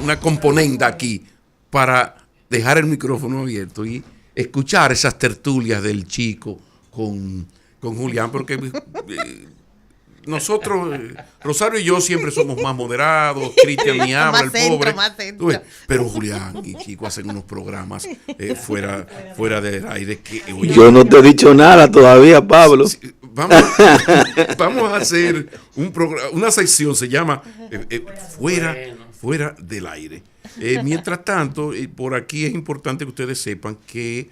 una componenda aquí para dejar el micrófono abierto y escuchar esas tertulias del Chico con Julián, porque nosotros, Rosario y yo siempre somos más moderados, Cristian ni habla, el pobre. Pero Julián y Chico hacen unos programas fuera del aire que... Oye, yo no te he dicho nada todavía, Pablo. Vamos a hacer una sección, se llama fuera del aire. Mientras tanto, por aquí es importante que ustedes sepan que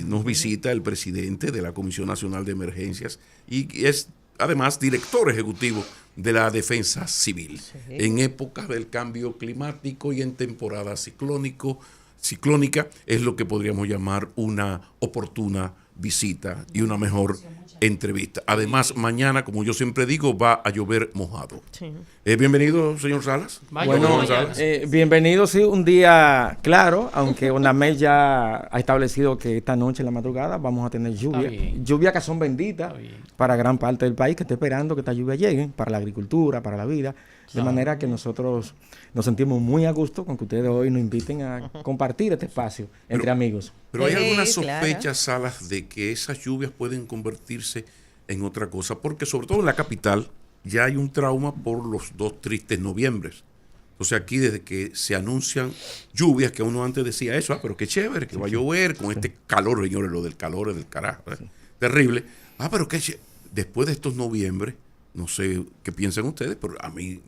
nos visita el presidente de la Comisión Nacional de Emergencias y es además director ejecutivo de la Defensa Civil. Sí. En épocas del cambio climático y en temporada ciclónica es lo que podríamos llamar una oportuna visita y una mejor entrevista. Además, mañana, como yo siempre digo, va a llover mojado. Sí. Bienvenido, señor Salas. Bueno, bienvenido, sí, un día claro, aunque UNAMED ya ha establecido que esta noche en la madrugada vamos a tener lluvia. Lluvias que son benditas para gran parte del país, que está esperando que esta lluvia llegue para la agricultura, para la vida. De manera que nosotros nos sentimos muy a gusto con que ustedes hoy nos inviten a compartir este espacio entre amigos. Pero hay algunas sospechas, Salas, de que esas lluvias pueden convertirse en otra cosa, porque sobre todo en la capital ya hay un trauma por los 2 tristes noviembres. Entonces aquí desde que se anuncian lluvias, que uno antes decía eso, pero qué chévere, que va a llover con este calor, señores, lo del calor es del carajo, terrible. Pero que después de estos noviembres, no sé qué piensan ustedes, pero a mí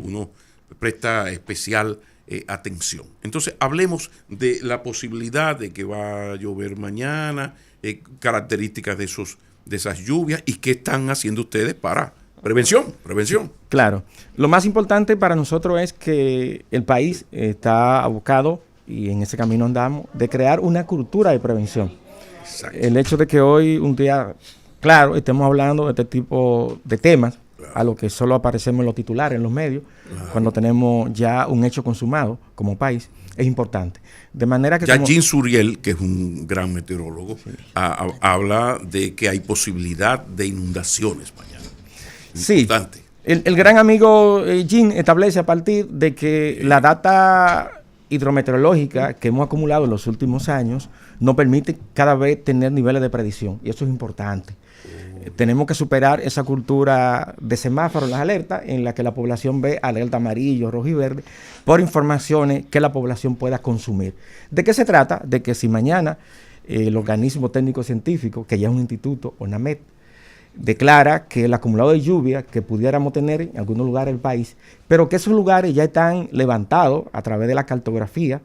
uno presta especial atención. Entonces, hablemos de la posibilidad de que va a llover mañana, características de esas lluvias y qué están haciendo ustedes para prevención. Claro. Lo más importante para nosotros es que el país está abocado, y en ese camino andamos, de crear una cultura de prevención. Exacto. El hecho de que hoy, un día, claro, estemos hablando de este tipo de temas, a lo que solo aparecemos en los titulares, en los medios, cuando tenemos ya un hecho consumado como país, es importante. De manera que... Ya Jean Suriel, que es un gran meteorólogo, habla de que hay posibilidad de inundaciones mañana. Importante. Sí, el gran amigo Jean establece a partir de que la data hidrometeorológica que hemos acumulado en los últimos años nos permite cada vez tener niveles de predicción, y eso es importante. Tenemos que superar esa cultura de semáforo en las alertas, en la que la población ve alerta amarillo, rojo y verde, por informaciones que la población pueda consumir. ¿De qué se trata? De que si mañana el organismo técnico científico, que ya es un instituto, UNAMED, declara que el acumulado de lluvia que pudiéramos tener en algunos lugares del país, pero que esos lugares ya están levantados a través de la cartografía,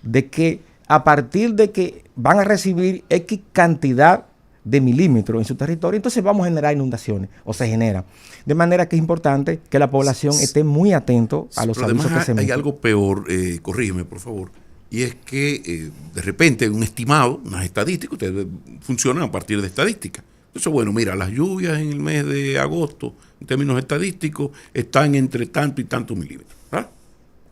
de que a partir de que van a recibir X cantidad de milímetros en su territorio, entonces vamos a generar inundaciones, o se generan. De manera que es importante que la población esté muy atento a los avisos que se emiten. Hay algo peor, corrígeme por favor, y es que de repente un estimado, unas estadísticas, ustedes funcionan a partir de estadísticas. Entonces, bueno, mira, las lluvias en el mes de agosto, en términos estadísticos, están entre tanto y tanto milímetros.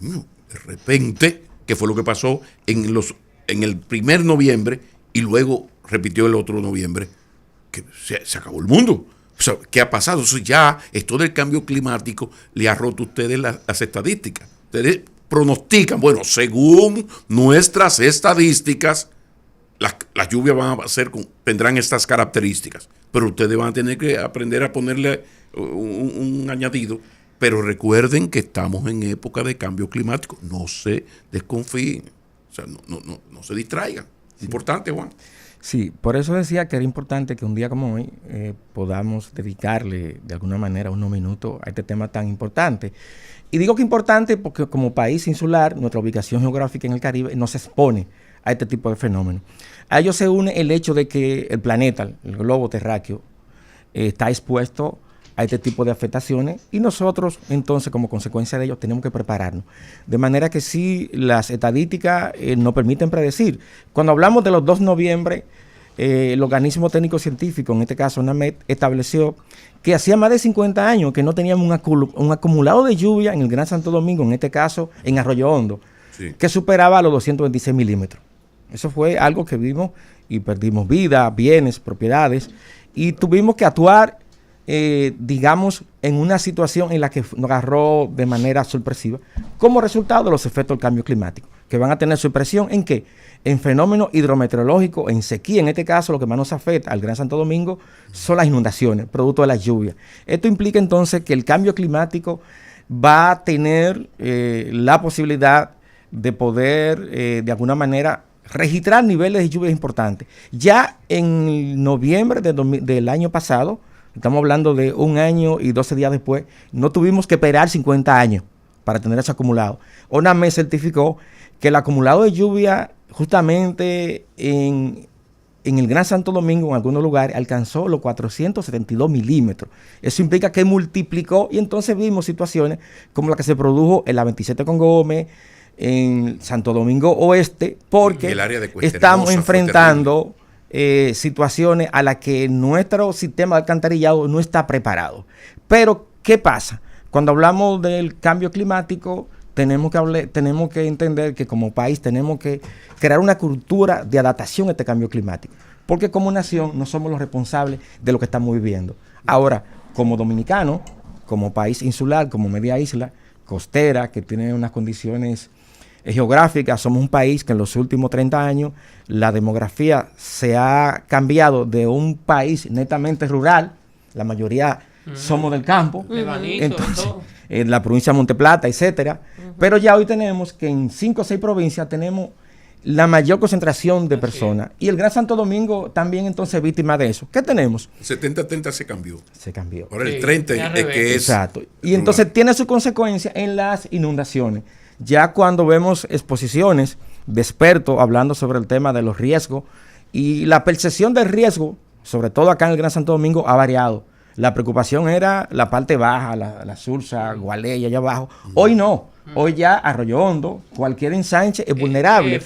De repente, ¿qué fue lo que pasó en el primer noviembre y luego repitió el otro noviembre? Que se acabó el mundo. O sea, ¿qué ha pasado? Eso ya, esto del cambio climático le ha roto a ustedes las estadísticas. Ustedes pronostican, bueno, según nuestras estadísticas, las lluvias tendrán estas características, pero ustedes van a tener que aprender a ponerle un añadido. Pero recuerden que estamos en época de cambio climático. No se desconfíen, o sea, no se distraigan. Sí. Importante, Juan. Sí, por eso decía que era importante que un día como hoy podamos dedicarle de alguna manera unos minutos a este tema tan importante. Y digo que importante porque como país insular, nuestra ubicación geográfica en el Caribe nos expone a este tipo de fenómenos. A ello se une el hecho de que el planeta, el globo terráqueo, está expuesto a este tipo de afectaciones y nosotros entonces como consecuencia de ello tenemos que prepararnos. De manera que sí, las estadísticas nos permiten predecir. Cuando hablamos de los 2 de noviembre, el organismo técnico científico, en este caso UNAMED, estableció que hacía más de 50 años que no teníamos un acumulado de lluvia en el Gran Santo Domingo, en este caso en Arroyo Hondo, que superaba los 226 milímetros. Eso fue algo que vimos y perdimos vida, bienes, propiedades, y tuvimos que actuar digamos, en una situación en la que nos agarró de manera sorpresiva, como resultado de los efectos del cambio climático, que van a tener su expresión en qué, en fenómenos hidrometeorológicos, en sequía. En este caso, lo que más nos afecta al Gran Santo Domingo son las inundaciones, producto de las lluvias. Esto implica entonces que el cambio climático va a tener la posibilidad de poder, de alguna manera, registrar niveles de lluvias importantes. Ya en noviembre del año pasado, estamos hablando de 1 año y 12 días después, no tuvimos que esperar 50 años para tener eso acumulado. ONAME certificó que el acumulado de lluvia justamente en el Gran Santo Domingo, en algunos lugares, alcanzó los 472 milímetros. Eso implica que multiplicó, y entonces vimos situaciones como la que se produjo en la 27 con Gómez, en Santo Domingo Oeste, porque el área de estamos enfrentando situaciones a las que nuestro sistema de alcantarillado no está preparado. Pero, ¿qué pasa? Cuando hablamos del cambio climático, tenemos que entender que como país tenemos que crear una cultura de adaptación a este cambio climático, porque como nación no somos los responsables de lo que estamos viviendo. Ahora, como dominicano, como país insular, como media isla costera, que tiene unas condiciones geográficas, somos un país que en los últimos 30 años la demografía se ha cambiado de un país netamente rural, la mayoría somos del campo, entonces en la provincia de Monteplata, etcétera, pero ya hoy tenemos que en 5 o 6 provincias tenemos la mayor concentración de personas, y el Gran Santo Domingo también entonces víctima de eso. ¿Qué tenemos? 70-30 se cambió. Se cambió. Ahora el 30 es que es... Exacto. Y entonces tiene su consecuencia en las inundaciones. Ya cuando vemos exposiciones de expertos hablando sobre el tema de los riesgos, y la percepción del riesgo, sobre todo acá en el Gran Santo Domingo, ha variado. La preocupación era la parte baja, la Sursa, Gualey, allá abajo. Hoy no. Hoy ya Arroyo Hondo, cualquier ensanche es vulnerable.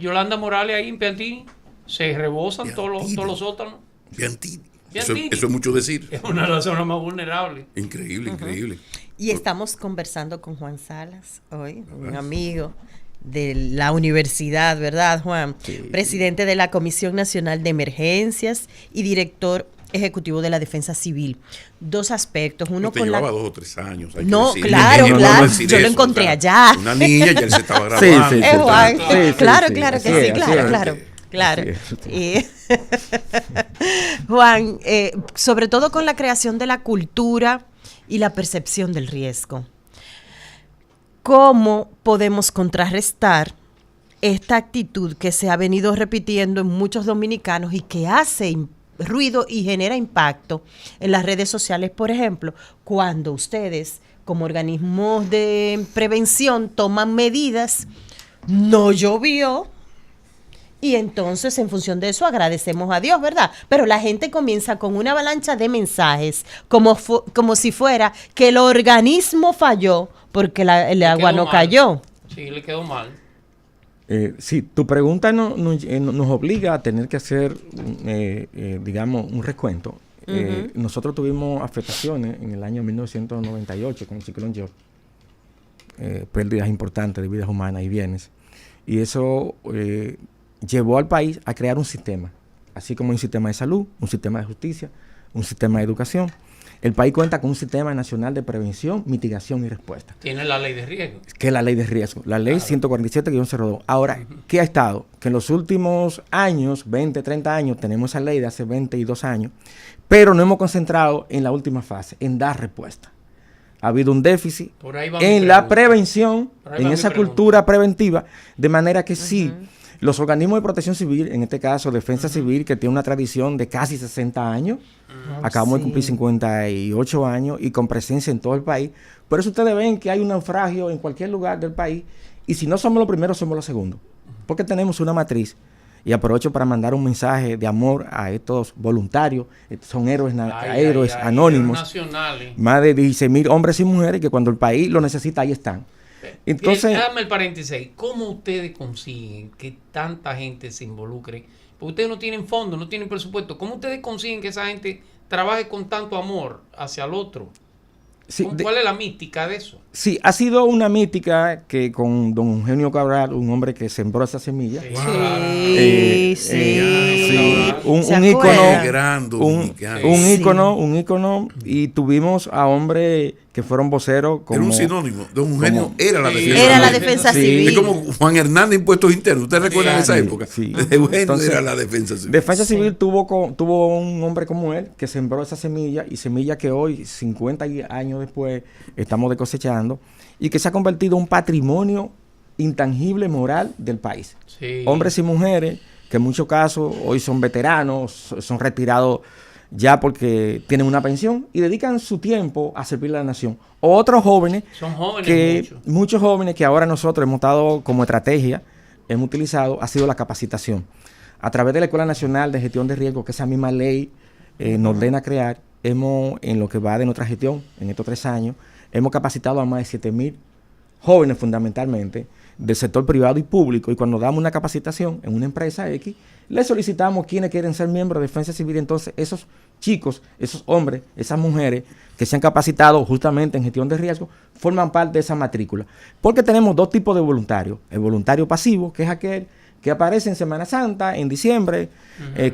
Yolanda Morales ahí en Piantini, se rebosan todos los sótanos. Piantini. Eso es mucho decir. Es una de las zonas más vulnerables. Increíble, increíble. Y estamos conversando con Juan Salas hoy, un amigo de la universidad, ¿verdad, Juan? Sí. Presidente de la Comisión Nacional de Emergencias y director ejecutivo de la Defensa Civil. 2 aspectos. Uno con llevaba 2 o 3 años. No, claro. Yo lo encontré allá. Una niña, ya él se estaba grabando. Sí, Juan. Claro que sí, claro. Y Juan, sobre todo con la creación de la cultura y la percepción del riesgo, ¿cómo podemos contrarrestar esta actitud que se ha venido repitiendo en muchos dominicanos y que hace ruido y genera impacto en las redes sociales? Por ejemplo, cuando ustedes como organismos de prevención toman medidas, no llovió, y entonces en función de eso agradecemos a Dios, ¿verdad? Pero la gente comienza con una avalancha de mensajes como si fuera que el organismo falló porque el agua no cayó. Sí, le quedó mal. Sí, tu pregunta nos obliga a tener que hacer, digamos, un recuento. Nosotros tuvimos afectaciones en el año 1998 con el ciclón George, pérdidas importantes de vidas humanas y bienes. Y eso llevó al país a crear un sistema, así como un sistema de salud, un sistema de justicia, un sistema de educación. El país cuenta con un sistema nacional de prevención, mitigación y respuesta. Tiene la ley de riesgo. Que es la ley de riesgo, la ley 147-02. Ahora, ¿qué ha estado? Que en los últimos años, 20, 30 años, tenemos esa ley de hace 22 años, pero no hemos concentrado en la última fase, en dar respuesta. Ha habido un déficit en la prevención, en esa cultura preventiva, de manera que sí, los organismos de protección civil, en este caso Defensa Civil, que tiene una tradición de casi 60 años, acabamos de cumplir 58 años y con presencia en todo el país. Por eso ustedes ven que hay un naufragio en cualquier lugar del país, y si no somos los primeros, somos los segundos, porque tenemos una matriz. Y aprovecho para mandar un mensaje de amor a estos voluntarios, son héroes anónimos, nacionales. Más de 16,000 hombres y mujeres que cuando el país lo necesita, ahí están. Entonces, déjame el paréntesis. ¿Cómo ustedes consiguen que tanta gente se involucre? Porque ustedes no tienen fondos, no tienen presupuesto. ¿Cómo ustedes consiguen que esa gente trabaje con tanto amor hacia el otro? Sí, ¿Cuál es la mística de eso? Sí, ha sido una mítica que con don Eugenio Cabral, un hombre que sembró esa semilla. Sí. Un ¿Se ícono, acuerdan? un ícono, y tuvimos a hombres que fueron voceros como... Era un sinónimo. Don Eugenio era la defensa Era la civil. defensa Sí. civil. Es como Juan Hernández, impuestos internos. ¿Ustedes recuerdan esa época? Sí. Eugenio Entonces, era la defensa civil. Defensa Civil tuvo un hombre como él que sembró esa semilla, y semilla que hoy, 50 años después, estamos cosechando, y que se ha convertido en un patrimonio intangible moral del país. Sí. Hombres y mujeres que en muchos casos hoy son veteranos, son retirados ya porque tienen una pensión y dedican su tiempo a servirle a la nación. O otros jóvenes, Son jóvenes muchos jóvenes que ahora nosotros hemos dado como estrategia, hemos utilizado, ha sido la capacitación. A través de la Escuela Nacional de Gestión de Riesgo, que esa misma ley nos ordena crear, en lo que va de nuestra gestión, en estos 3 años, hemos capacitado a más de 7,000 jóvenes fundamentalmente, del sector privado y público, y cuando damos una capacitación en una empresa X, le solicitamos quienes quieren ser miembros de Defensa Civil. Entonces esos chicos, esos hombres, esas mujeres que se han capacitado justamente en gestión de riesgo, forman parte de esa matrícula. Porque tenemos 2 tipos de voluntarios: el voluntario pasivo, que es aquel que aparece en Semana Santa, en diciembre,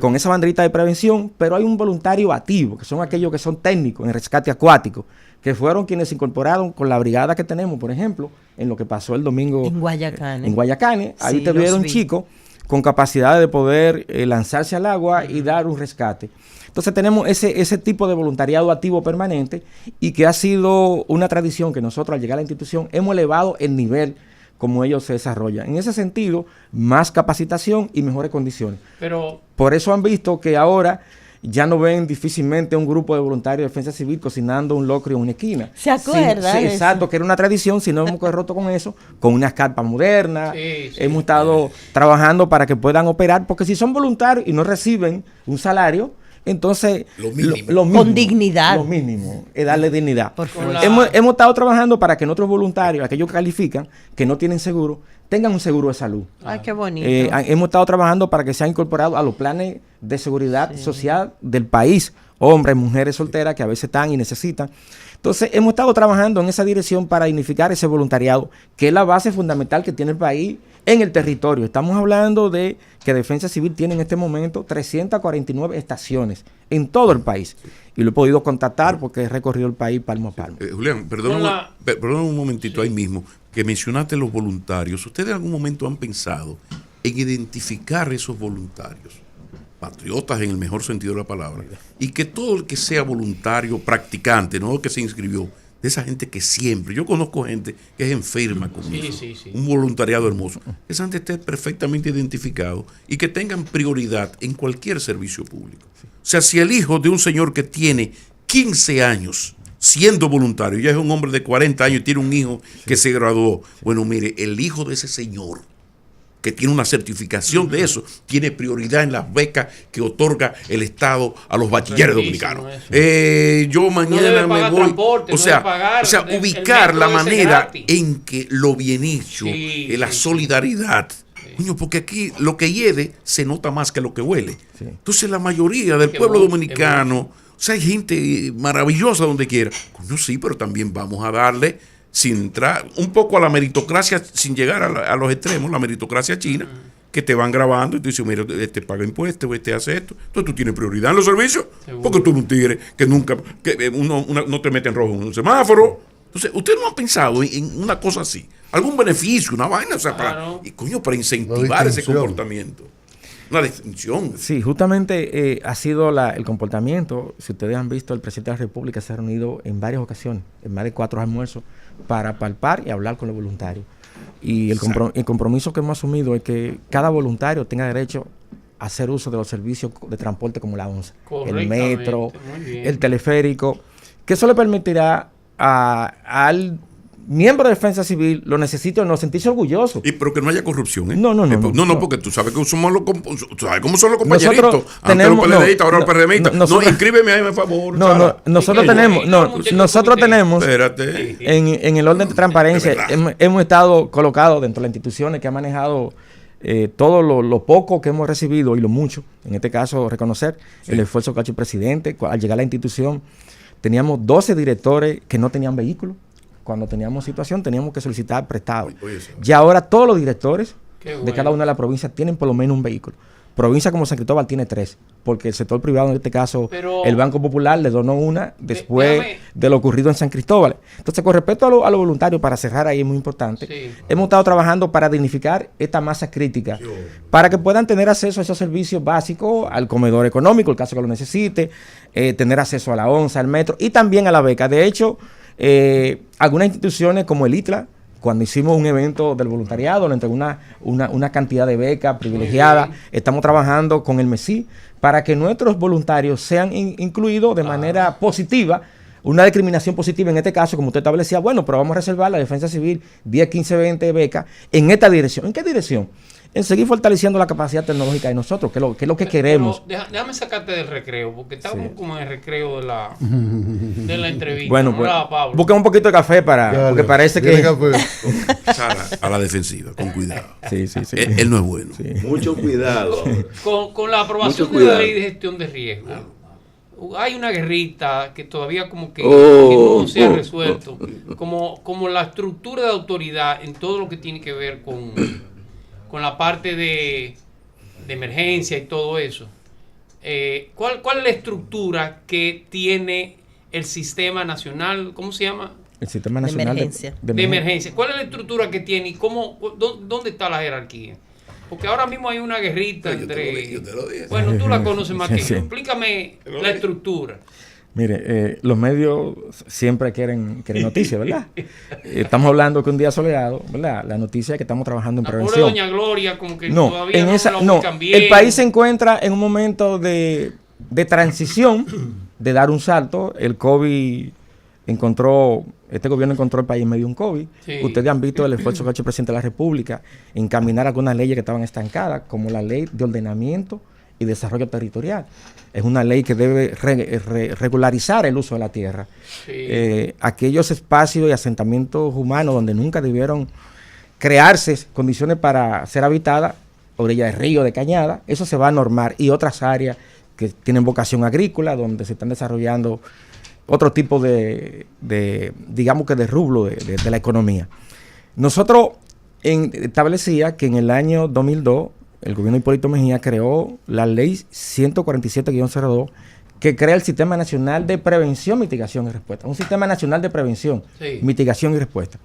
con esa banderita de prevención, pero hay un voluntario activo, que son aquellos que son técnicos en rescate acuático, que fueron quienes se incorporaron con la brigada que tenemos, por ejemplo, en lo que pasó el domingo En Guayacane. En Guayacane, ahí Sí, te vieron los vi. chicos con capacidad de poder lanzarse al agua y dar un rescate. Entonces tenemos ese tipo de voluntariado activo permanente, y que ha sido una tradición que nosotros al llegar a la institución hemos elevado el nivel como ellos se desarrollan. En ese sentido, más capacitación y mejores condiciones. Pero Por eso han visto que ahora ya no ven difícilmente un grupo de voluntarios de defensa civil cocinando un locrio en una esquina. ¿Se acuerdan Sí, de eso? exacto, que era una tradición, si no hemos roto con eso, con unas carpas modernas. Sí, sí. Hemos estado trabajando para que puedan operar, porque si son voluntarios y no reciben un salario, entonces Lo mínimo. lo mínimo, Con dignidad. Lo mínimo es darle dignidad. Por favor. Hemos estado trabajando para que nuestros voluntarios, aquellos que califican, que no tienen seguro, tengan un seguro de salud. Ay, qué bonito. Hemos estado trabajando para que sean incorporados a los planes de seguridad social del país, hombres, mujeres solteras que a veces están y necesitan. Entonces, hemos estado trabajando en esa dirección para dignificar ese voluntariado, que es la base fundamental que tiene el país en el territorio. Estamos hablando de que Defensa Civil tiene en este momento 349 estaciones en todo el país. Y lo he podido contactar porque he recorrido el país palmo a palmo. Julián, perdón Hola. un momentito ahí mismo, que mencionaste los voluntarios. ¿Ustedes en algún momento han pensado en identificar esos voluntarios, patriotas en el mejor sentido de la palabra, y que todo el que sea voluntario, practicante, no que se inscribió, de esa gente que siempre, yo conozco gente que es enferma con Sí, eso, sí, sí. un voluntariado hermoso, que esa gente esté perfectamente identificado y que tengan prioridad en cualquier servicio público. O sea, si el hijo de un señor que tiene 15 años siendo voluntario, ya es un hombre de 40 años y tiene un hijo que se graduó, bueno, mire, el hijo de ese señor que tiene una certificación de eso, tiene prioridad en las becas que otorga el Estado a los bachilleres Buenísimo dominicanos. eso. Yo No mañana debe me pagar voy, transporte, o no sea, debe pagar el ubicar la metro ese manera gratis. en que lo bien hecho, Sí, la sí, solidaridad. Coño, porque aquí lo que hiede se nota más que lo que huele. Sí. Entonces la mayoría del Qué pueblo bueno, dominicano, o sea, hay gente maravillosa donde quiera. Coño, sí, pero también vamos a darle, sin entrar un poco a la meritocracia, sin llegar a los extremos, la meritocracia china, que te van grabando y tú dices, mira, este paga impuestos, este hace esto. Entonces tú tienes prioridad en los servicios, Seguro. porque tú eres un tigre que nunca, no te mete en rojo en un semáforo. Entonces, ¿ustedes no han pensado en una cosa así? ¿Algún beneficio, una vaina? O sea, Claro. para incentivar ese distinción. comportamiento. Una distinción. Sí, justamente ha sido el comportamiento. Si ustedes han visto, el presidente de la República se ha reunido en varias ocasiones, en más de 4 almuerzos, para palpar y hablar con los voluntarios. Y el compromiso que hemos asumido es que cada voluntario tenga derecho a hacer uso de los servicios de transporte como la ONCE, el Correctamente, metro, muy bien. el teleférico, que eso le permitirá al miembro de Defensa Civil, lo necesite o no, sentirse orgulloso. Pero que no haya corrupción, ¿eh? No, No, porque tú sabes que somos tú sabes cómo son los compañeritos. Nosotros Antes tenemos- los PLDistas, ahora no, los PRDistas. no, No, nosotros- inscríbeme ahí, por favor. No, Sara. nosotros ¿Qué? tenemos, No, muchachos, nosotros comité. tenemos Espérate. en el orden de transparencia, De verdad. hemos estado colocados dentro de las instituciones que han manejado todo lo poco que hemos recibido y lo mucho, en este caso reconocer el esfuerzo que ha hecho el presidente al llegar a la institución. teníamos 12 directores que no tenían vehículo. Cuando teníamos situación, teníamos que solicitar prestado. Ya ahora todos los directores de cada una de las provincias tienen por lo menos un vehículo. Provincia como San Cristóbal tiene 3, porque el sector privado, en este caso, el Banco Popular le donó una después de lo ocurrido en San Cristóbal. Entonces, con respecto a lo voluntario, para cerrar ahí es muy importante, hemos estado trabajando para dignificar esta masa crítica, para que puedan tener acceso a esos servicios básicos, al comedor económico, el caso que lo necesite, tener acceso a la ONSA, al metro y también a la beca. De hecho, algunas instituciones como el ITLA, cuando hicimos un evento del voluntariado, le entregó una cantidad de becas privilegiadas. Estamos trabajando con el MESI para que nuestros voluntarios sean incluidos de manera positiva, una discriminación positiva en este caso, como usted establecía, bueno, pero vamos a reservar la defensa civil 10, 15, 20 becas en esta dirección. ¿En qué dirección? En seguir fortaleciendo la capacidad tecnológica de nosotros, que es lo que queremos. Déjame sacarte del recreo, porque estamos como en el recreo de la entrevista. Bueno, pues, busca un poquito de café porque parece que... Sara, a la defensiva, con cuidado. Sí. Él no es bueno. Sí. Mucho cuidado. Con la aprobación de la ley de gestión de riesgo, hay una guerrita que todavía como que no se ha resuelto. Como la estructura de autoridad en todo lo que tiene que ver con la parte de emergencia y todo eso. ¿Cuál es la estructura que tiene el Sistema Nacional? ¿Cómo se llama? El Sistema Nacional de Emergencia. ¿Cuál es la estructura que tiene y dónde está la jerarquía? Porque ahora mismo hay una guerrita entre... Yo te lo dije. Bueno, tú la conoces más que yo. Explícame la estructura. Mire, los medios siempre quieren noticias, ¿verdad? Estamos hablando que un día soleado, ¿verdad? La noticia es que estamos trabajando en prevención. Doña Gloria, como que todavía no, el país se encuentra en un momento de transición, de dar un salto. El COVID este gobierno encontró el país en medio de un COVID. Sí. Ustedes han visto el esfuerzo que ha hecho el presidente de la República en caminar algunas leyes que estaban estancadas, como la ley de ordenamiento y desarrollo territorial. Es una ley que debe regularizar el uso de la tierra. Sí. Aquellos espacios y asentamientos humanos donde nunca debieron crearse condiciones para ser habitadas, orilla de río, de cañada, eso se va a normar. Y otras áreas que tienen vocación agrícola, donde se están desarrollando otro tipo digamos que de rublo de la economía. Nosotros establecía que en el año 2002 el gobierno de Hipólito Mejía creó la ley 147-02 que crea el Sistema Nacional de Prevención, Mitigación y Respuesta. Un Sistema Nacional de Prevención, Mitigación y Respuesta.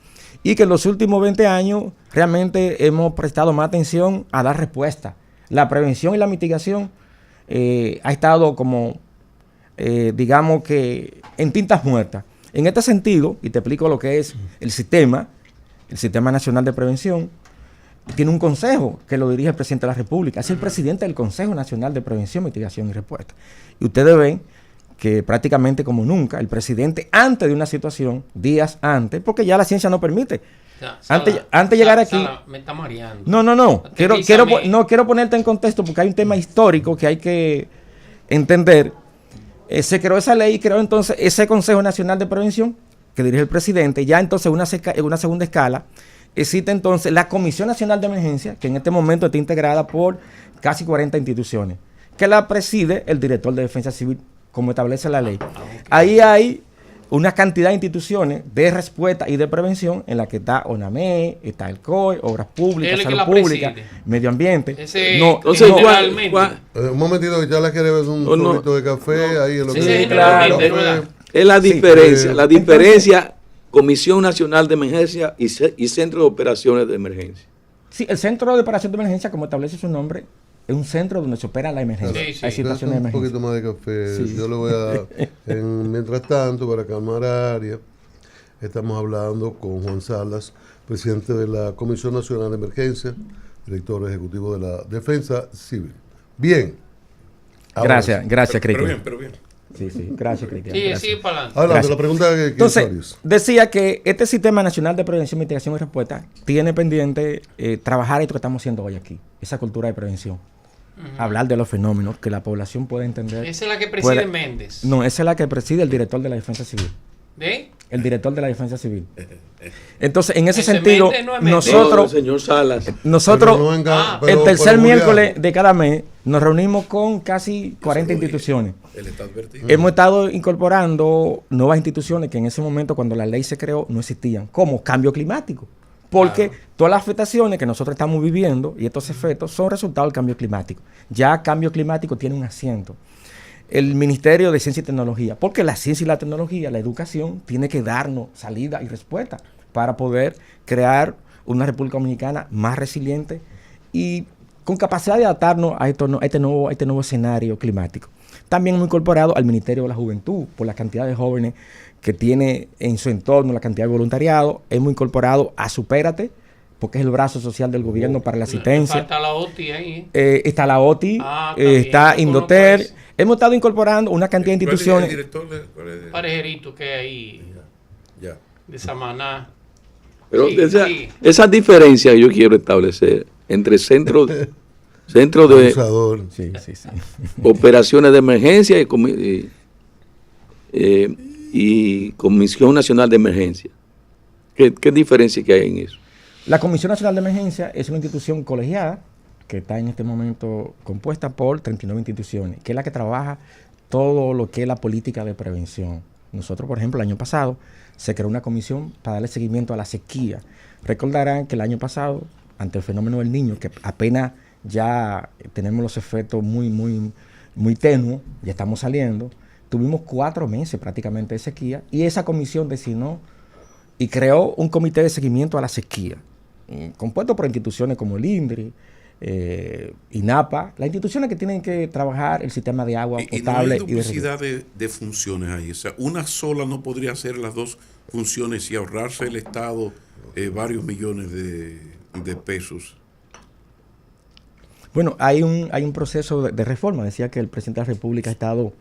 Y que en los últimos 20 años realmente hemos prestado más atención a dar respuesta. La prevención y la mitigación ha estado como, digamos que, en tintas muertas. En este sentido, y te explico lo que es el Sistema Nacional de Prevención, tiene un consejo que lo dirige el presidente de la República. Es el presidente del Consejo Nacional de Prevención, Mitigación y Respuesta. Y ustedes ven que prácticamente como nunca, el presidente antes de una situación, días antes, porque ya la ciencia no permite. Antes de llegar aquí... me está mareando. No. Quiero ponerte en contexto porque hay un tema histórico que hay que entender. Se creó esa ley y creó entonces ese Consejo Nacional de Prevención que dirige el presidente. Ya entonces en una segunda escala existe entonces la Comisión Nacional de Emergencia, que en este momento está integrada por casi 40 instituciones, que la preside el director de Defensa Civil, como establece la ley. Ahí hay una cantidad de instituciones de respuesta y de prevención en la que está ONAME, está el COE, Obras Públicas, Salud Pública, Medio Ambiente. Entonces, un momentito que ya la quiere ver un poquito de café, ahí es lo que... Claro, es la diferencia... Comisión Nacional de Emergencia y Centro de Operaciones de Emergencia. Sí, el Centro de Operaciones de Emergencia, como establece su nombre, es un centro donde se opera la emergencia. Hay situaciones de emergencia. Un poquito más de café. Yo le voy a dar. Mientras tanto, para calmar área, estamos hablando con Juan Salas, presidente de la Comisión Nacional de Emergencia, director ejecutivo de la Defensa Civil. Bien. Gracias, Cristian. Pero bien. Sí, gracias, Cristian. Sí, para adelante. Adelante, la pregunta que entonces, decía que este Sistema Nacional de Prevención, Mitigación y Respuesta tiene pendiente trabajar esto que estamos haciendo hoy aquí, esa cultura de prevención. Hablar de los fenómenos que la población puede entender. Esa es la que preside Méndez. No, esa es la que preside el director de la Defensa Civil. ¿De? El director de la Defensa Civil. Entonces, en ese sentido, nosotros, señor Salas, el tercer miércoles de cada mes nos reunimos con casi 40 instituciones. Él está advertido. Hemos estado incorporando nuevas instituciones que en ese momento, cuando la ley se creó, no existían, como cambio climático. Porque todas las afectaciones que nosotros estamos viviendo y estos efectos son resultado del cambio climático. Ya cambio climático tiene un asiento. El Ministerio de Ciencia y Tecnología, porque la ciencia y la tecnología, la educación, tiene que darnos salida y respuesta para poder crear una República Dominicana más resiliente y con capacidad de adaptarnos a este nuevo escenario climático. También hemos incorporado al Ministerio de la Juventud, por la cantidad de jóvenes que tiene en su entorno, la cantidad de voluntariado. Hemos incorporado a Supérate, porque es el brazo social del gobierno para la asistencia. Está la OTI ahí. Está la OTI, también, está Indoter. Hemos estado incorporando una cantidad de instituciones. ¿Cuál es el director? Parejerito que hay ahí, Ya. de Samaná. Pero Sí, sí. esa diferencia yo quiero establecer entre centro de Abusador. Sí, sí, sí. operaciones de emergencia y Comisión Nacional de Emergencia. ¿Qué diferencia que hay en eso? La Comisión Nacional de Emergencia es una institución colegiada que está en este momento compuesta por 39 instituciones, que es la que trabaja todo lo que es la política de prevención. Nosotros, por ejemplo, el año pasado se creó una comisión para darle seguimiento a la sequía. Recordarán que el año pasado, ante el fenómeno del Niño, que apenas ya tenemos los efectos muy tenues, ya estamos saliendo, tuvimos 4 meses prácticamente de sequía y esa comisión designó y creó un comité de seguimiento a la sequía, compuesto por instituciones como el INDRI, INAPA, las instituciones que tienen que trabajar el sistema de agua potable. Y no hay duplicidad de funciones ahí. O sea, una sola no podría hacer las dos funciones y ahorrarse el Estado varios millones de pesos. Bueno, hay un proceso de reforma. Decía que el presidente de la República ha estado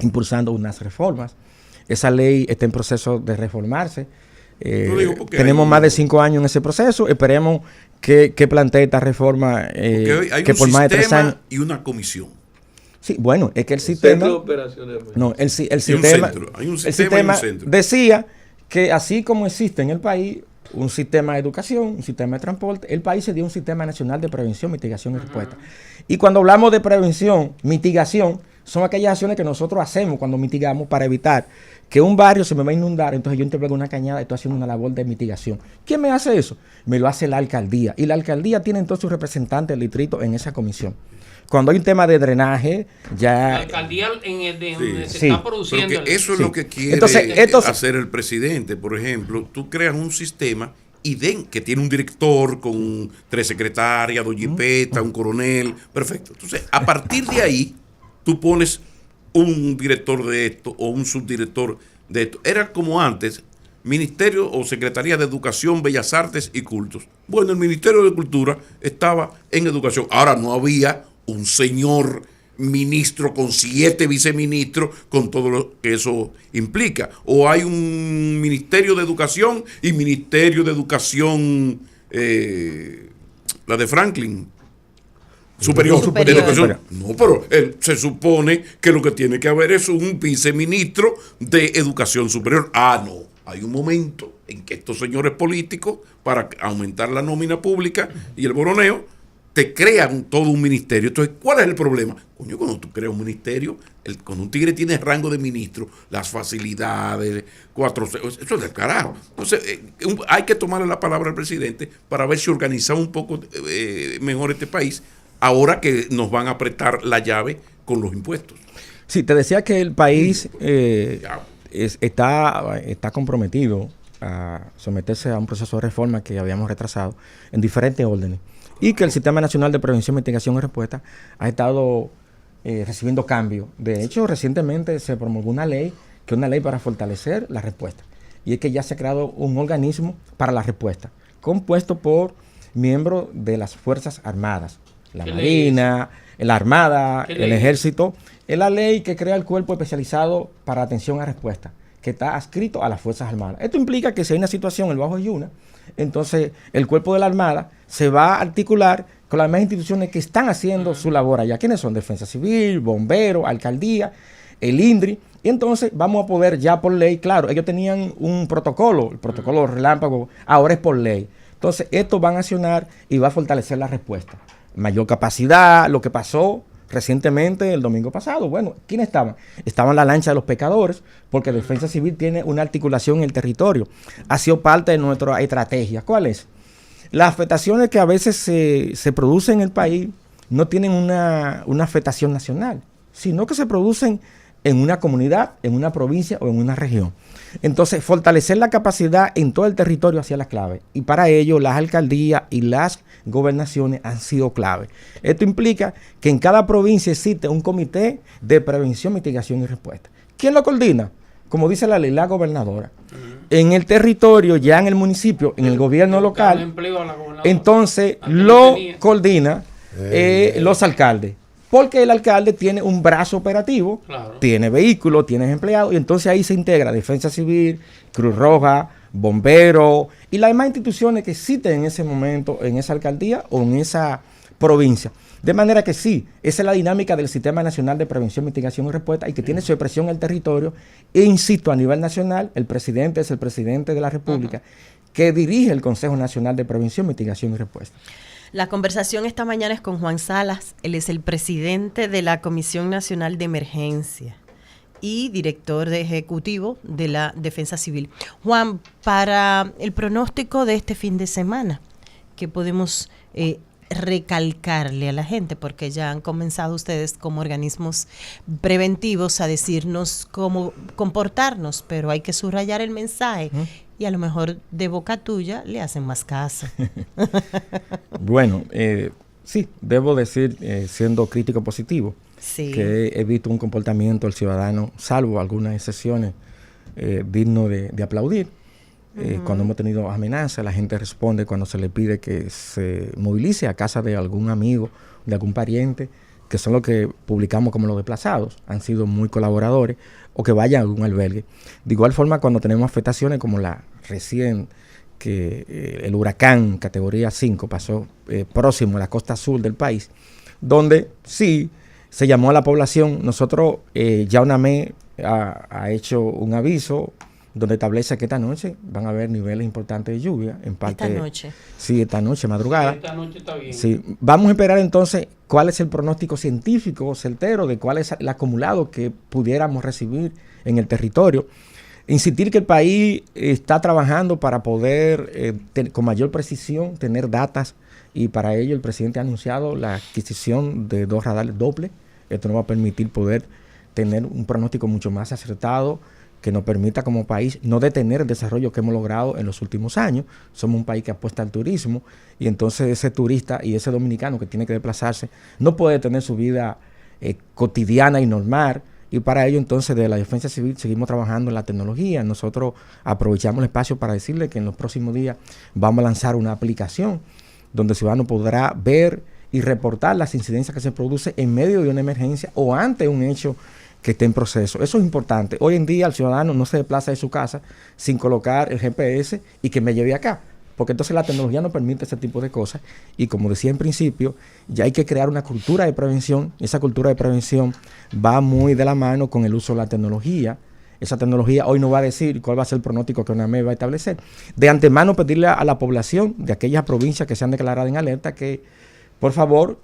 impulsando unas reformas. Esa ley está en proceso de reformarse. Tenemos más de 5 años en ese proceso. Esperemos que plantee esta reforma hay que un por más de 3 años. y una comisión. Sí, bueno, es que el sistema. No, el sistema. Hay un El sistema y sistema un centro. decía que así como existe en el país un sistema de educación, un sistema de transporte, el país se dio un sistema nacional de prevención, mitigación y respuesta. Y cuando hablamos de prevención, mitigación, son aquellas acciones que nosotros hacemos cuando mitigamos para evitar que un barrio se me va a inundar, entonces yo entrego una cañada y estoy haciendo una labor de mitigación. ¿Quién me hace eso? Me lo hace la alcaldía. Y la alcaldía tiene entonces su representante del distrito en esa comisión. Cuando hay un tema de drenaje, ya... La alcaldía donde se está produciendo. Pero que eso es lo que quiere hacer el presidente. Por ejemplo, tú creas un sistema que tiene un director con 3 secretarias, 2 jipetas, un coronel. Perfecto. Entonces, a partir de ahí, tú pones un director de esto o un subdirector de esto. Era como antes, Ministerio o Secretaría de Educación, Bellas Artes y Cultos. Bueno, el Ministerio de Cultura estaba en educación. Ahora no había un señor ministro con 7 viceministros con todo lo que eso implica. O hay un Ministerio de Educación y Ministerio de Educación, la de Franklin. Superior. De educación. No, pero se supone que lo que tiene que haber es un viceministro de Educación Superior. No. Hay un momento en que estos señores políticos, para aumentar la nómina pública y el boroneo, te crean todo un ministerio. Entonces, ¿cuál es el problema? Coño, cuando tú creas un ministerio, cuando un tigre tiene rango de ministro, las facilidades, eso es del carajo. Entonces, hay que tomarle la palabra al presidente para ver si organizamos un poco mejor este país, ahora que nos van a apretar la llave con los impuestos. Sí, te decía que el país está comprometido a someterse a un proceso de reforma que habíamos retrasado en diferentes órdenes. Y que el Sistema Nacional de Prevención, Mitigación y Respuesta ha estado recibiendo cambios. De hecho, recientemente se promulgó una ley, que es una ley para fortalecer la respuesta. Y es que ya se ha creado un organismo para la respuesta, compuesto por miembros de las Fuerzas Armadas, la Marina, la Armada, el Ejército. Es la ley que crea el cuerpo especializado para atención a respuesta, que está adscrito a las Fuerzas Armadas. Esto implica que si hay una situación en el Bajo Yuna, entonces el cuerpo de la Armada se va a articular con las demás instituciones que están haciendo su labor allá. ¿Quiénes son? Defensa Civil, Bomberos, Alcaldía, el INDRI. Y entonces vamos a poder ya por ley, claro, ellos tenían un protocolo, el protocolo relámpago, ahora es por ley. Entonces estos van a accionar y va a fortalecer la respuesta. Mayor capacidad, lo que pasó Recientemente, el domingo pasado, bueno, ¿quiénes estaban? Estaban la lancha de los pescadores, porque Defensa Civil tiene una articulación en el territorio. Ha sido parte de nuestra estrategia. ¿Cuál es? Las afectaciones que a veces se producen en el país no tienen una afectación nacional, sino que se producen en una comunidad, en una provincia o en una región. Entonces, fortalecer la capacidad en todo el territorio hacia la clave. Y para ello, las alcaldías y las gobernaciones han sido clave. Esto implica que en cada provincia existe un comité de prevención, mitigación y respuesta. ¿Quién lo coordina? Como dice la ley, la gobernadora. En el territorio, ya en el municipio, en el gobierno local, entonces lo coordina los alcaldes. Porque el alcalde tiene un brazo operativo, claro, tiene vehículos, tiene empleados, y entonces ahí se integra Defensa Civil, Cruz Roja, Bomberos y las demás instituciones que existen en ese momento en esa alcaldía o en esa provincia. De manera que sí, esa es la dinámica del Sistema Nacional de Prevención, Mitigación y Respuesta y que tiene su expresión en el territorio. E insisto, a nivel nacional, el presidente es el presidente de la República que dirige el Consejo Nacional de Prevención, Mitigación y Respuesta. La conversación esta mañana es con Juan Salas. Él es el presidente de la Comisión Nacional de Emergencia y director ejecutivo de la Defensa Civil. Juan, para el pronóstico de este fin de semana, ¿qué podemos recalcarle a la gente? Porque ya han comenzado ustedes como organismos preventivos a decirnos cómo comportarnos, pero hay que subrayar el mensaje. Y a lo mejor de boca tuya le hacen más caso. Bueno, sí, debo decir, siendo crítico positivo, sí, que he visto un comportamiento del ciudadano, salvo algunas excepciones, digno de aplaudir. Cuando hemos tenido amenazas, la gente responde cuando se le pide que se movilice a casa de algún amigo, de algún pariente, que son los que publicamos como los desplazados, han sido muy colaboradores, o que vayan a algún albergue. De igual forma, cuando tenemos afectaciones como la recién, que el huracán categoría 5 pasó próximo a la costa sur del país, donde sí se llamó a la población. Nosotros, ya UNAME ha hecho un aviso donde establece que esta noche van a haber niveles importantes de lluvia. En parte, esta noche. Sí, esta noche, madrugada. Esta noche está bien. Sí, vamos a esperar entonces cuál es el pronóstico científico certero de cuál es el acumulado que pudiéramos recibir en el territorio. Insistir que el país está trabajando para poder, con mayor precisión, tener datas, y para ello el presidente ha anunciado la adquisición de 2 radares Doppler. Esto nos va a permitir poder tener un pronóstico mucho más acertado, que nos permita como país no detener el desarrollo que hemos logrado en los últimos años. Somos un país que apuesta al turismo, y entonces ese turista y ese dominicano que tiene que desplazarse no puede tener su vida cotidiana y normal, y para ello entonces de la Defensa Civil seguimos trabajando en la tecnología. Nosotros aprovechamos el espacio para decirle que en los próximos días vamos a lanzar una aplicación donde el ciudadano podrá ver y reportar las incidencias que se producen en medio de una emergencia o ante un hecho que esté en proceso. Eso es importante. Hoy en día el ciudadano no se desplaza de su casa sin colocar el GPS y que me lleve acá, porque entonces la tecnología no permite ese tipo de cosas. Y como decía en principio, ya hay que crear una cultura de prevención. Esa cultura de prevención va muy de la mano con el uso de la tecnología. Esa tecnología hoy no va a decir cuál va a ser el pronóstico que UNAME va a establecer. De antemano pedirle a la población de aquellas provincias que se han declarado en alerta que por favor,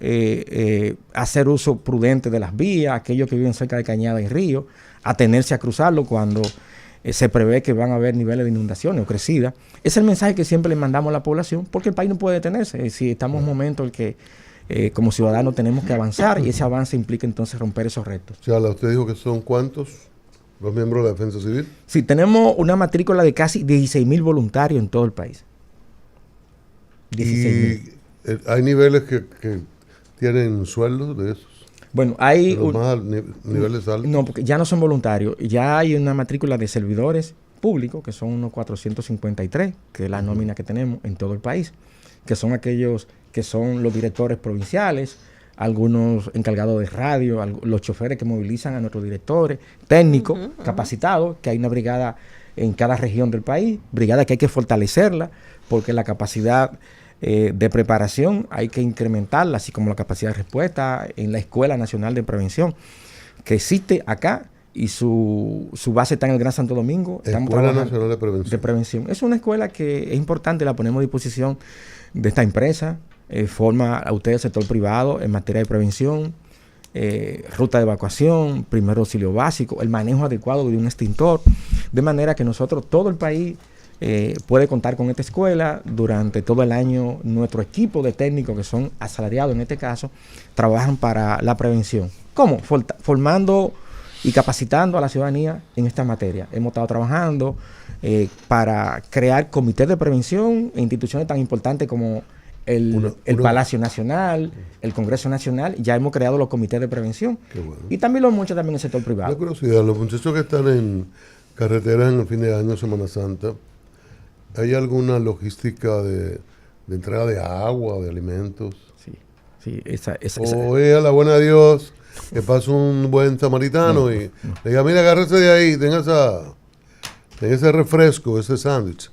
hacer uso prudente de las vías, aquellos que viven cerca de cañadas y ríos, atenerse a cruzarlo cuando se prevé que van a haber niveles de inundaciones o crecidas. Es el mensaje que siempre le mandamos a la población, porque el país no puede detenerse. Si estamos en un momento en que como ciudadanos tenemos que avanzar, y ese avance implica entonces romper esos retos. Chala, usted dijo que son ¿cuántos los miembros de la Defensa Civil? Sí, tenemos una matrícula de casi 16,000 voluntarios en todo el país. 16,000. ¿Hay niveles que tienen sueldos de esos? Bueno, hay niveles altos. No, porque ya no son voluntarios. Ya hay una matrícula de servidores públicos, que son unos 453, que es la nómina que tenemos en todo el país, que son aquellos que son los directores provinciales, algunos encargados de radio, los choferes que movilizan a nuestros directores, técnicos capacitados, que hay una brigada en cada región del país, brigada que hay que fortalecerla, porque la capacidad de preparación hay que incrementarla, así como la capacidad de respuesta en la Escuela Nacional de Prevención, que existe acá, y su base está en el Gran Santo Domingo. Escuela Nacional de Prevención. Es una escuela que es importante, la ponemos a disposición de esta empresa, forma a ustedes el sector privado en materia de prevención, ruta de evacuación, primer auxilio básico, el manejo adecuado de un extintor, de manera que nosotros, todo el país, puede contar con esta escuela. Durante todo el año nuestro equipo de técnicos, que son asalariados en este caso, trabajan para la prevención. ¿Cómo? Formando y capacitando a la ciudadanía en esta materia. Hemos estado trabajando para crear comités de prevención en instituciones tan importantes como el Palacio Nacional, el Congreso Nacional. Ya hemos creado los comités de prevención. Qué bueno. Y también los muchos también en el sector privado. La curiosidad, los muchachos que están en carreteras en el fin de año, Semana Santa, ¿hay alguna logística de entrega de agua, de alimentos? Sí, esa. O es a la buena de Dios que pasa un buen samaritano y le diga, mira, agárrese de ahí, tenga ese refresco, ese sándwich.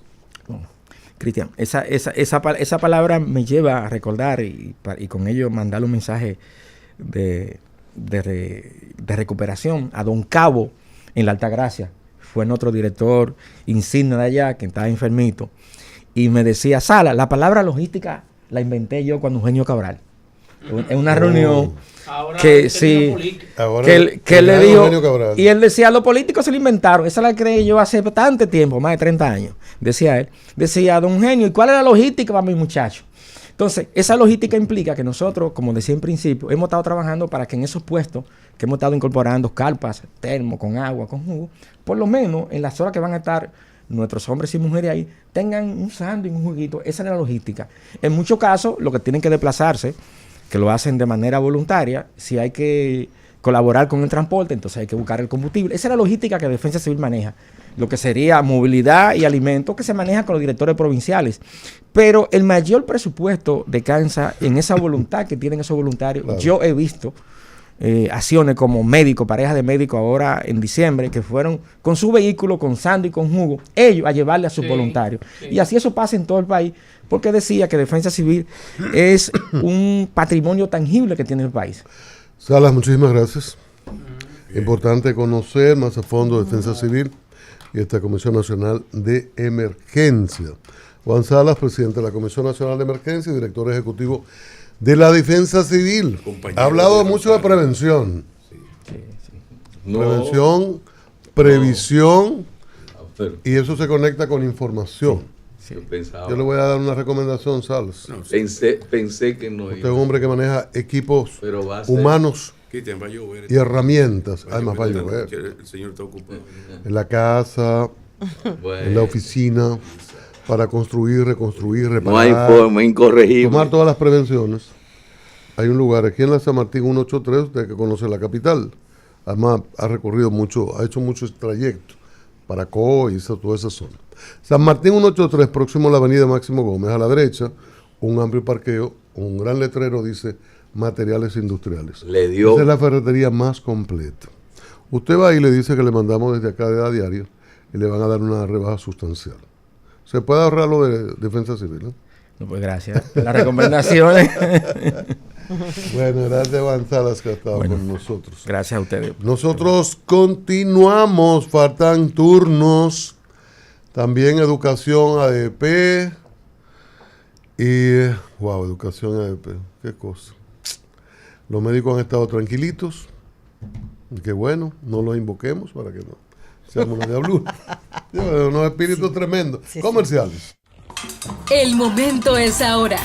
Cristian, esa palabra me lleva a recordar y con ello mandarle un mensaje de recuperación a Don Cabo en la Altagracia. Fue nuestro director insigne de allá, que estaba enfermito, y me decía, Sala, la palabra logística la inventé yo cuando Eugenio Cabral. En una reunión que sí, que le dijo, y él decía, los políticos se lo inventaron. Esa la creí yo hace bastante tiempo, más de 30 años, decía él. Decía, don Eugenio, ¿y cuál es la logística para mis muchachos? Entonces, esa logística implica que nosotros, como decía en principio, hemos estado trabajando para que en esos puestos que hemos estado incorporando carpas, termo, con agua, con jugo, por lo menos en las horas que van a estar nuestros hombres y mujeres ahí, tengan un sándwich, un juguito. Esa es la logística. En muchos casos, lo que tienen que desplazarse, que lo hacen de manera voluntaria, si hay que colaborar con el transporte, entonces hay que buscar el combustible. Esa es la logística que Defensa Civil maneja. Lo que sería movilidad y alimentos, que se maneja con los directores provinciales. Pero el mayor presupuesto descansa en esa voluntad que tienen esos voluntarios. Claro. Yo he visto acciones como médicos, parejas de médicos ahora en diciembre, que fueron con su vehículo, con sándwich, con jugo, ellos a llevarle a sus voluntarios. Sí. Y así eso pasa en todo el país, porque decía que Defensa Civil es un patrimonio tangible que tiene el país. Salas, muchísimas gracias. Importante conocer más a fondo Defensa Civil y esta Comisión Nacional de Emergencia. Juan Salas, presidente de la Comisión Nacional de Emergencia y director ejecutivo de la Defensa Civil. Ha hablado mucho de prevención. Prevención, previsión, y eso se conecta con información. Yo le voy a dar una recomendación, Salas. Pensé que no iba. Usted es un hombre que maneja equipos humanos y herramientas. Además, va a llover. El señor está ocupado. En la casa, en la oficina, para construir, reconstruir, reparar. No hay forma, incorregible. Tomar todas las prevenciones. Hay un lugar aquí en la San Martín 183, usted que conoce la capital. Además, ha recorrido mucho, ha hecho muchos trayectos para COI y toda esa zona. San Martín 183, próximo a la avenida Máximo Gómez, a la derecha, un amplio parqueo, un gran letrero dice materiales industriales. Esa es la ferretería más completa. Usted va y le dice que le mandamos desde acá de A Diario y le van a dar una rebaja sustancial. Se puede ahorrar lo de Defensa Civil, ¿no? No, pues gracias. Las recomendaciones. Bueno, gracias, Juan Salas, que ha estado con nosotros. Gracias a ustedes. Nosotros continuamos, faltan turnos. También educación ADP. Y, wow, educación ADP. Qué cosa. Los médicos han estado tranquilitos. Qué bueno, no los invoquemos para que no seamos una diablura. Unos espíritus tremendos. Sí, comerciales. El momento es ahora.